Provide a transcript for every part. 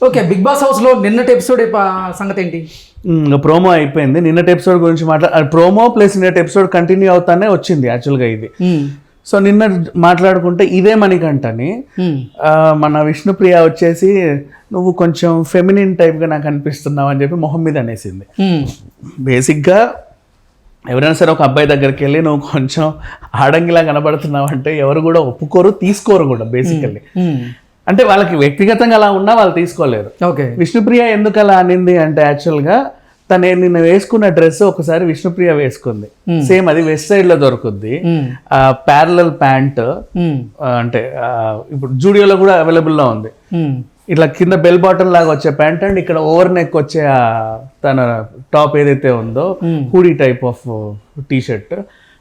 Okay, big boss house లో నిన్నటి episode సంగతి ఏంటి? ప్రోమో అయిపోయింది. నిన్నటి ఎపిసోడ్ గురించి ప్రోమో ప్లస్ నిన్నటి ఎపిసోడ్ కంటిన్యూ అవుతానే వచ్చింది యాక్చువల్గా ఇది. సో నిన్న మాట్లాడుకుంటే ఇదే మణికంఠని మన విష్ణుప్రియ వచ్చేసి నువ్వు కొంచెం ఫెమినిన్ టైప్గా నాకు అనిపిస్తున్నావు అని చెప్పి మొహం మీద అనేసింది. బేసిక్గా ఎవరైనా సరే ఒక అబ్బాయి దగ్గరికి వెళ్ళి నువ్వు కొంచెం ఆడంగిలా కనబడుతున్నావు అంటే ఎవరు కూడా ఒప్పుకోరు, తీసుకోరు కూడా బేసికల్లీ. అంటే వాళ్ళకి వ్యక్తిగతంగా అలా ఉన్నా వాళ్ళు తీసుకోలేరు. ఓకే, విష్ణుప్రియ ఎందుకు అలా అనింది అంటే యాక్చువల్గా తను నిన్న వేసుకున్న డ్రెస్ ఒకసారి విష్ణుప్రియ వేసుకుంది, సేమ్ అది వెస్ట్ సైడ్ లో దొరుకుద్ది. ప్యారలల్ ప్యాంట్ అంటే ఇప్పుడు జూడియోలో కూడా అవైలబుల్ లో ఉంది. ఇట్లా కింద బెల్ బాటమ్ లాగా వచ్చే ప్యాంట్ అండ్ ఇక్కడ ఓవర్ నెక్ వచ్చే తన టాప్ ఏదైతే ఉందో hoodie type of T shirt,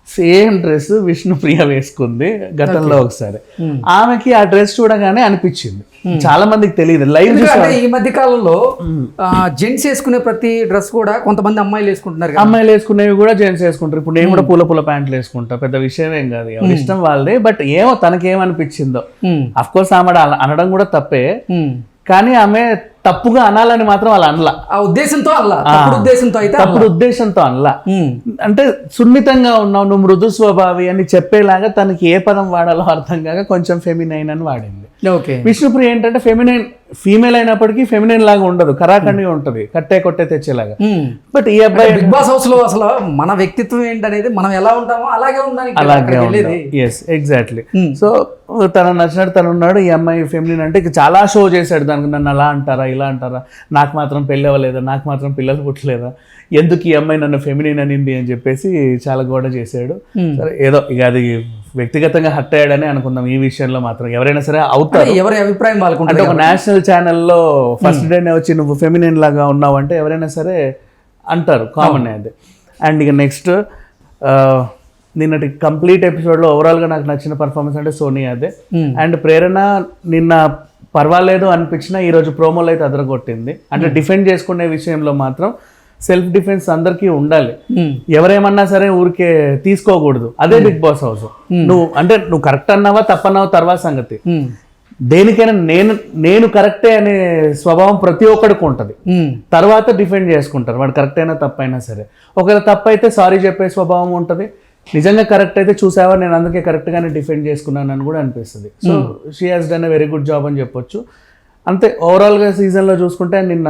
same dress Vishnupriya వేసుకుంది గతంలో ఒకసారి. ఆమెకి ఆ డ్రెస్ చూడగానే అనిపించింది, చాలా మందికి తెలియదు లైవ్. ఈ మధ్య కాలంలో జెంట్స్ వేసుకునే ప్రతి డ్రెస్ కూడా కొంతమంది అమ్మాయిలు వేసుకుంటున్నారు. అమ్మాయిలు వేసుకునేవి కూడా జెంట్స్ వేసుకుంటారు. ఇప్పుడు నేను కూడా పూల ప్యాంట్లు వేసుకుంటా, పెద్ద విషయం ఏం కాదు, ఎవరి ఇష్టం వాళ్ళదే. బట్ ఏమో తనకేమనిపించిందో, అఫ్ కోర్స్ ఆమె అనడం కూడా తప్పే, కానీ ఆమె తప్పుగా అనాలని మాత్రం వాళ్ళ అనలా. ఆ ఉద్దేశంతో అనలా, తప్పుడు ఉద్దేశంతో అనలా. అంటే సున్నితంగా ఉన్నావు, నువ్వు మృదు స్వభావి అని చెప్పేలాగా తనకి ఏ పదం వాడాలో అర్థం కాక కొంచెం ఫెమినైన్ అని వాడింది. విష్ణుప్రియ ఏంటంటే ఫెమినైన్, ఫీమేల్ అయినప్పటికీ ఫెమినైన్ లాగా ఉండదు, కరాఖండిగా ఉంటది, కట్టే కొట్టే తెచ్చేలాగా. బట్ ఈ అబ్బాయి బిగ్ బాస్ హౌస్ లో అసలు మన వ్యక్తిత్వం ఏంటనేది మనం ఎలా ఉంటామో అలాగే ఉండాలి. Yes exactly. సో తను నచ్చినట్టు తను ఉన్నాడు. ఈ అమ్మాయి ఫెమినిన్ అంటే చాలా షో చేశాడు దానికి, నన్ను అలా అంటారా ఇలా అంటారా, నాకు మాత్రం పెళ్ళి అవ్వలేదా, నాకు మాత్రం పిల్లలు పుట్టలేదా, ఎందుకు ఈ అమ్మాయి నన్ను ఫెమినిన్ అనింది అని చెప్పేసి చాలా గోడ చేశాడు. సరే ఏదో ఇక అది వ్యక్తిగతంగా హర్ట్ అయ్యాడని అనుకుందాం. ఈ విషయంలో మాత్రం ఎవరైనా సరే అవుతారు, ఎవరి అభిప్రాయం వాళ్ళకు. అంటే ఒక నేషనల్ ఛానల్లో ఫస్ట్ డేనే వచ్చి నువ్వు ఫెమినిన్ లాగా ఉన్నావు అంటే ఎవరైనా సరే అంటారు, కామన్ అది. అండ్ ఇక నెక్స్ట్ నిన్నటి కంప్లీట్ ఎపిసోడ్లో ఓవరాల్గా నాకు నచ్చిన పర్ఫార్మెన్స్ అంటే సోనియాదే. అండ్ ప్రేరణ నిన్న పర్వాలేదు అనిపించిన ఈరోజు ప్రోమోలో అయితే అదరగొట్టింది. అంటే డిఫెండ్ చేసుకునే విషయంలో మాత్రం సెల్ఫ్ డిఫెన్స్ అందరికీ ఉండాలి, ఎవరేమన్నా సరే ఊరికే తీసుకోకూడదు. అదే బిగ్ బాస్ హౌస్. నువ్వు కరెక్ట్ అన్నావా తప్పన్నావా తర్వాత సంగతి, దేనికైనా నేను కరెక్టే అనే స్వభావం ప్రతి ఒక్కడికి ఉంటుంది. తర్వాత డిఫెండ్ చేసుకుంటారు, వాడు కరెక్ట్ అయినా తప్పైనా సరే. ఒకవేళ తప్పైతే సారీ చెప్పే స్వభావం ఉంటుంది, నిజంగా కరెక్ట్ అయితే చూసావా నేను అందుకే కరెక్ట్గానే డిఫెండ్ చేసుకున్నాను అని కూడా అనిపిస్తుంది. So she has done a very good job అని చెప్పొచ్చు. అంతే ఓవరాల్గా సీజన్లో చూసుకుంటే నిన్న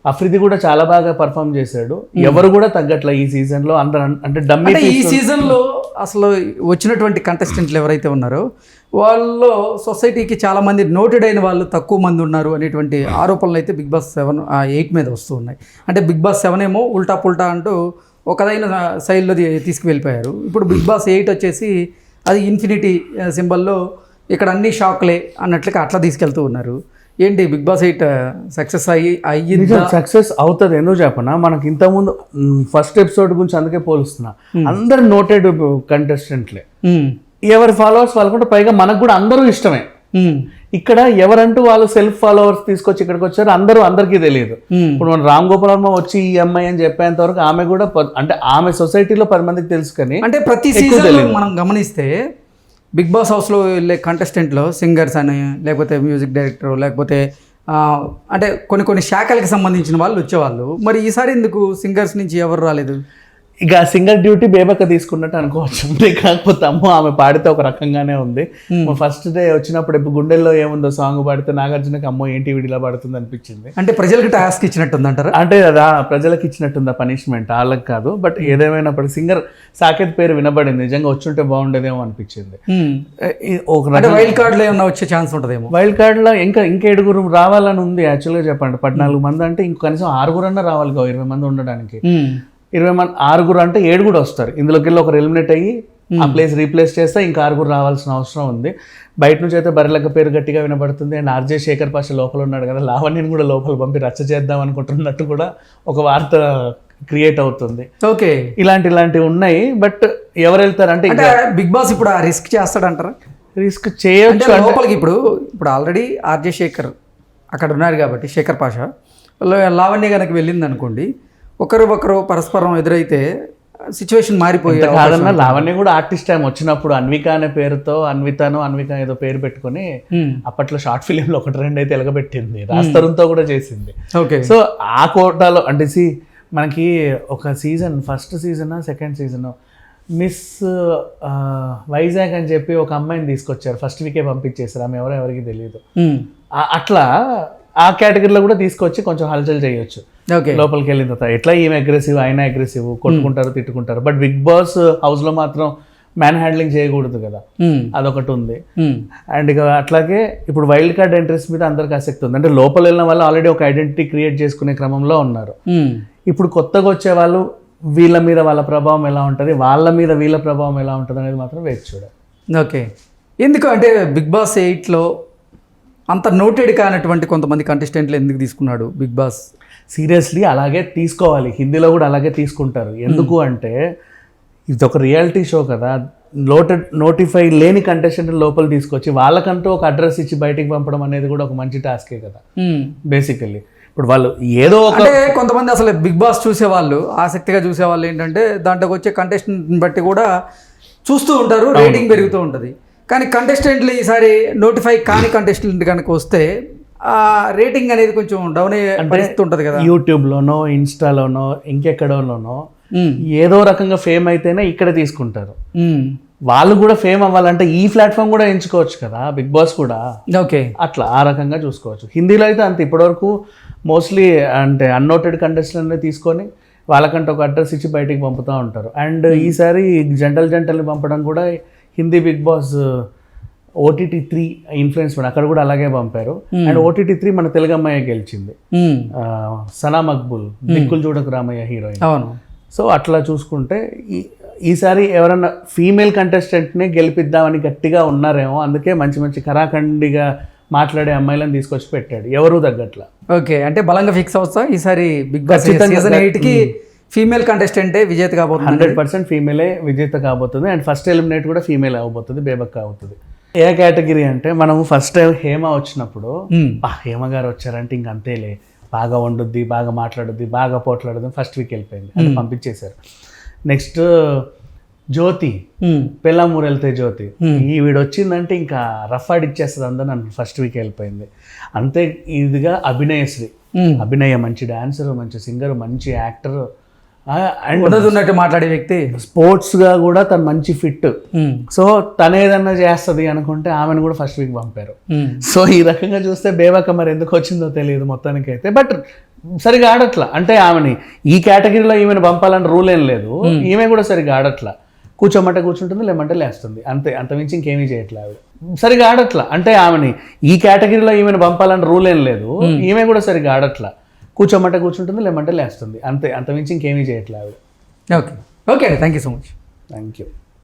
అఫ్రిది కూడా చాలా బాగా పర్ఫామ్ చేశాడు, ఎవరు కూడా తగ్గట్ల ఈ సీజన్లో. అందరూ అంటే డమ్మీ. ఈ సీజన్లో అసలు వచ్చినటువంటి కంటెస్టెంట్లు ఎవరైతే ఉన్నారో వాళ్ళు సొసైటీకి చాలా మంది నోటెడ్ అయిన వాళ్ళు తక్కువ మంది ఉన్నారు అనేటువంటి ఆరోపణలు అయితే బిగ్ బాస్ 7, 8 మీద వస్తూ ఉన్నాయి. అంటే బిగ్ బాస్ 7 ఏమో ఉల్టా పుల్టా అంటూ ఒకదైన శైలిలో తీసుకువెళ్ళిపోయారు. ఇప్పుడు బిగ్ బాస్ 8 వచ్చేసి అది ఇన్ఫినిటీ సింబల్లో ఇక్కడ అన్ని షాక్లే అన్నట్లుగా అట్లా తీసుకెళ్తూ ఉన్నారు. ఏంటి బిగ్ బాస్ 8 సక్సెస్ అయ్యింది? సక్సెస్ అవుతుంది. ఎందుకు చెప్పనా, మనకి ఇంతకుముందు ఫస్ట్ ఎపిసోడ్ గురించి అందుకే పోలుస్తున్నా, అందరు నోటెడ్ కంటెస్టెంట్లే, ఎవరి ఫాలోవర్స్ వాళ్ళకుంటే, పైగా మనకు కూడా అందరూ ఇష్టమే. ఇక్కడ ఎవరంటూ వాళ్ళు సెల్ఫ్ ఫాలోవర్స్ తీసుకొచ్చి ఇక్కడికి వచ్చారు అందరికీ తెలియదు. ఇప్పుడు మన రామ్ గోపాల్ వర్మ వచ్చి ఈ అమ్మాయి అని చెప్పేంత వరకు ఆమె కూడా అంటే ఆమె సొసైటీలో 10 మందికి తెలుసు. కానీ అంటే ప్రతి సీజన్ మనం గమనిస్తే బిగ్ బాస్ హౌస్లో వెళ్ళే కంటెస్టెంట్లో సింగర్స్ అని, లేకపోతే మ్యూజిక్ డైరెక్టర్, లేకపోతే అంటే కొన్ని శాఖలకు సంబంధించిన వాళ్ళు వచ్చేవాళ్ళు. మరి ఈసారి ఎందుకు సింగర్స్ నుంచి ఎవరు రాలేదు? ఇక సింగర్ డ్యూటీ బేబక్క తీసుకున్నట్టు అనుకోవచ్చు. కాకపోతే అమ్మో ఆమె పాడితే ఒక రకంగానే ఉంది. ఫస్ట్ డే వచ్చినప్పుడు ఇప్పుడు గుండెల్లో ఏముందో సాంగ్ పాడితే నాగార్జునకి అమ్మో ఏంటి వీడిలా పడుతుంది అనిపించింది. అంటే ప్రజలకు టాస్క్ ఇచ్చినట్టుంది అంటారా? అంటే అదా ప్రజలకు ఇచ్చినట్టుందా పనిష్మెంట్, వాళ్ళకి కాదు. బట్ ఏదేమైనప్పుడు సింగర్ సాకేత్ పేరు వినబడింది, నిజంగా వచ్చుంటే బాగుండేదేమో అనిపించింది. వైల్డ్ కార్డ్ లో ఏమన్నా వచ్చే ఛాన్స్ ఉంటుందేమో. వైల్డ్ కార్డ్ లో ఇంకా 7 రావాలని ఉంది యాక్చువల్గా చెప్పండి. 14 మంది అంటే ఇంక కనీసం 6 అన్నా రావాలి 20 మంది ఉండడానికి. 20 మంది 6 అంటే 7 కూడా వస్తారు. ఇందులోకి వెళ్ళి ఒకరు ఎలిమినేట్ అయ్యి ఆ ప్లేస్ రీప్లేస్ చేస్తే ఇంకా 6 రావాల్సిన అవసరం ఉంది. బయట నుంచి అయితే బర్రెలక్క పేరు గట్టిగా వినబడుతుంది. అండ్ ఆర్జే శేఖర్ పాష లోపల ఉన్నాడు కదా, లావణ్యని కూడా లోపల పంపి రచ్చ చేద్దాం అనుకుంటున్నట్టు కూడా ఒక వార్త క్రియేట్ అవుతుంది. ఓకే, ఇలాంటివి ఉన్నాయి. బట్ ఎవరు వెళ్తారంటే బిగ్ బాస్ ఇప్పుడు ఆ రిస్క్ చేస్తాడంటారా? రిస్క్ చేయొచ్చు లోపలికి. ఇప్పుడు ఆల్రెడీ ఆర్జే శేఖర్ అక్కడ ఉన్నారు కాబట్టి, శేఖర్ పాష లావణ్య కనుక వెళ్ళింది అనుకోండి, ఒకరు పరస్పరం ఎదురైతే సిచ్యువేషన్ మారిపోయి ఇంత కాదన్నా లావణ్య కూడా ఆర్టిస్ట్ టైం వచ్చినప్పుడు అన్విక అనే పేరుతో అన్విక ఏదో పేరు పెట్టుకొని అప్పట్లో షార్ట్ ఫిలింలో 1-2 అయితే ఎలగబెట్టింది, రాస్తరుణ్తో కూడా చేసింది. ఓకే. సో ఆ కోటాలో అంటే మనకి ఒక season, first season second season miss Vizag అని చెప్పి ఒక అమ్మాయిని తీసుకొచ్చారు, ఫస్ట్ వీకే పంపించేసారు, ఆమె ఎవరికి తెలియదు. అట్లా ఆ కేటగిరీలో కూడా తీసుకొచ్చి కొంచెం హల్చల్ చేయొచ్చు. లోపలికి వెళ్ళిన తర్వాత ఎట్లా ఈమె అగ్రెసివ్ ఆయన అగ్రెసివ్ కొట్టుకుంటారు తిట్టుకుంటారు, బట్ బిగ్ బాస్ హౌస్ లో మాత్రం మ్యాన్ హ్యాండ్లింగ్ చేయకూడదు కదా, అదొకటి ఉంది. అండ్ ఇక అట్లాగే ఇప్పుడు వైల్డ్ కార్డ్ ఎంట్రీస్ మీద అందరికి ఆసక్తి ఉంది. అంటే లోపల వెళ్ళిన వాళ్ళు ఆల్రెడీ ఒక ఐడెంటిటీ క్రియేట్ చేసుకునే క్రమంలో ఉన్నారు. ఇప్పుడు కొత్తగా వచ్చే వాళ్ళు వీళ్ళ మీద వాళ్ళ ప్రభావం ఎలా ఉంటుంది, వాళ్ళ మీద వీళ్ళ ప్రభావం ఎలా ఉంటుంది అనేది మాత్రం వేచి చూడాలి. ఓకే. ఎందుకు అంటే బిగ్ బాస్ 8లో అంత నోటెడ్ కానటువంటి కొంతమంది కంటెస్టెంట్లు ఎందుకు తీసుకున్నాడు బిగ్ బాస్? సీరియస్లీ అలాగే తీసుకోవాలి, హిందీలో కూడా అలాగే తీసుకుంటారు. ఎందుకు అంటే ఇది ఒక రియాలిటీ షో కదా, నోటిఫై లేని కంటెస్టెంట్ లోపల తీసుకొచ్చి వాళ్ళకంటూ ఒక అడ్రస్ ఇచ్చి బయటికి పంపడం అనేది కూడా ఒక మంచి టాస్కే కదా బేసికల్లీ. ఇప్పుడు వాళ్ళు ఏదో అంటే కొంతమంది అసలు బిగ్ బాస్ చూసేవాళ్ళు, ఆసక్తిగా చూసేవాళ్ళు ఏంటంటే దాంట్లోకి వచ్చే కంటెస్టెంట్ బట్టి కూడా చూస్తూ ఉంటారు, రేటింగ్ పెరుగుతూ ఉంటుంది. కానీ కంటెస్టెంట్లు ఈసారి నోటిఫై కాని కంటెస్టెంట్ కనుక వస్తే ఆ రేటింగ్ అనేది కొంచెం డౌన్ అయ్యే పరిస్థితి ఉంటుంది కదా. యూట్యూబ్లోనో ఇన్స్టాలోనో ఇంకెక్కడోనో ఏదో రకంగా ఫేమ్ అయితేనే ఇక్కడ తీసుకుంటారు. వాళ్ళు కూడా ఫేమ్ అవ్వాలంటే ఈ ప్లాట్ఫామ్ కూడా ఎంచుకోవచ్చు కదా బిగ్ బాస్ కూడా. ఓకే. అట్లా ఆ రకంగా చూసుకోవచ్చు. హిందీలో అయితే అంత ఇప్పటివరకు మోస్ట్లీ అంటే అన్నోటెడ్ కంటెస్టెంట్ని తీసుకొని వాళ్ళకంటే ఒక అడ్రస్ ఇచ్చి బయటికి పంపుతూ ఉంటారు. అండ్ ఈసారి జంటల్ని పంపడం కూడా Hindi Bigg Boss OTT 3 influence అక్కడ కూడా అలాగే పంపారు. అండ్ OTT 3 మన తెలుగు అమ్మాయి గెలిచింది, సనా మక్బూల్, దిక్కులు చూడకు రామయ్య హీరోయిన్. అవును. సో అట్లా చూసుకుంటే ఈసారి ఎవరన్నా ఫీమేల్ కంటెస్టెంట్ని గెలిపిద్దామని గట్టిగా ఉన్నారేమో, అందుకే మంచి కరాఖండిగా మాట్లాడే అమ్మాయిలను తీసుకొచ్చి పెట్టాడు, ఎవరు తగ్గట్లా. ఓకే. అంటే బలంగా ఫిక్స్ అవుతా ఈసారి బిగ్ బాస్ సీజన్ 8కి ఫీమేల్ కంటెస్టెంటే విజేత కాబోతుంది. 100% ఫీమేలే విజేత కాబోతుంది. అండ్ ఫస్ట్ ఎలిమినేట్ కూడా ఫీమేల్ అవబోతుంది, బేబక్క అవుతుంది. ఏ కేటగిరీ అంటే మనము ఫస్ట్ టైం హేమ వచ్చినప్పుడు హేమ గారు వచ్చారంటే ఇంక అంతేలే, బాగా వండుద్ది, బాగా మాట్లాడుద్ది, బాగా పోట్లాడుద్ది, ఫస్ట్ వీక్ వెళ్ళిపోయింది అంటే పంపించేశారు. నెక్స్ట్ జ్యోతి, పెళ్ళామూరు వెళ్తే జ్యోతి, వీడు వచ్చిందంటే ఇంకా రఫ్ ఆడిచ్చేస్తుంది అందరూ నన్ను, ఫస్ట్ వీక్ వెళ్ళిపోయింది. అంతే ఇదిగా అభినయశ్రీ, అభినయ మంచి డాన్సర్, మంచి సింగర్, మంచి యాక్టర్, అండ్ ఉన్నట్టు మాట్లాడే వ్యక్తి, స్పోర్ట్స్గా కూడా తను మంచి ఫిట్. సో తను ఏదన్నా చేస్తుంది అనుకుంటే ఆమెను కూడా ఫస్ట్ వీక్ పంపారు. సో ఈ రకంగా చూస్తే బేబక్క మరి ఎందుకు వచ్చిందో తెలియదు మొత్తానికి అయితే, బట్ సరిగా ఆడట్లా. అంటే ఆమెని ఈ కేటగిరీలో ఈమెను పంపాలని రూల్ ఏం లేదు, ఈమె కూడా సరిగా ఆడట్లా. కూర్చోమంటే కూర్చుంటుంది, లేమంటే లేస్తుంది, అంతే, అంతమించి ఇంకేమీ చేయట్లే ఆవిడ. సరిగా ఆడట్లా. అంటే ఆమెని ఈ కేటగిరీలో ఈమెను పంపాలని రూల్ ఏం లేదు, ఈమె కూడా సరిగా ఆడట్లా. కూర్చోమంటే కూర్చుంటుంది, లేమంటే లేస్తుంది, అంతే, అంతమించి ఇంకేమీ చేయట్లే ఆవిడ. Okay. Okay, thank you so much. Thank you.